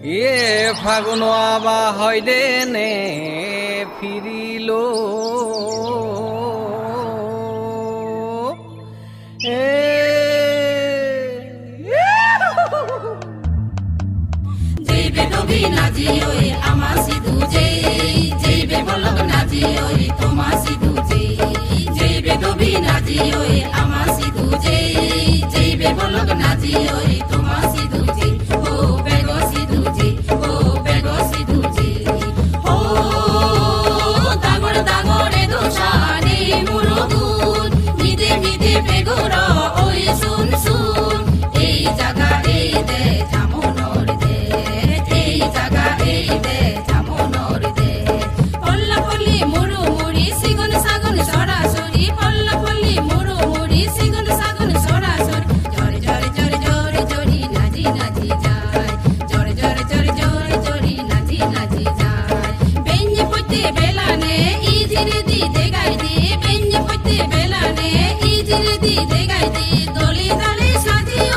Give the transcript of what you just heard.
এ ফাগুন আবা হইলে নে ফিরিল এ যেইবে ডবি নাজি ওই আমার সিধু যেইবে বলক নাজি ওই তোমার সিধু যেইবে ডবি নাজি ওই আমার সিধু যেইবে বলক নাজি ওই তোমার সিধু ও বেগো সিধু ও বেগো সিধু ও দাগর দাগরে দোষারে মুরগুন মিদে মিদে বেগোর ওই শুন শুন এই জায়গা এই দে জামনর দে এই জায়গা এই দে জামনর দে পল্লা পল্লি মুড়ু মুড়ি সিগুন সাগুন সরাসরি পল্লা পল্লি মুড়ু মুড়ি সিগুন সাগুন সরাসরি জরে জরে জরে জরে জরি নাজি নাজি যায় জরে জরে জরে জরে জরি নাজি নাজি যায় বেঞ্জে পড়তে বেলানে ইজিরে দি দেগাই দি বেঞ্জে পড়তে বেলানে ইজিরে দি দেগাই দি দলি দলি সাজিও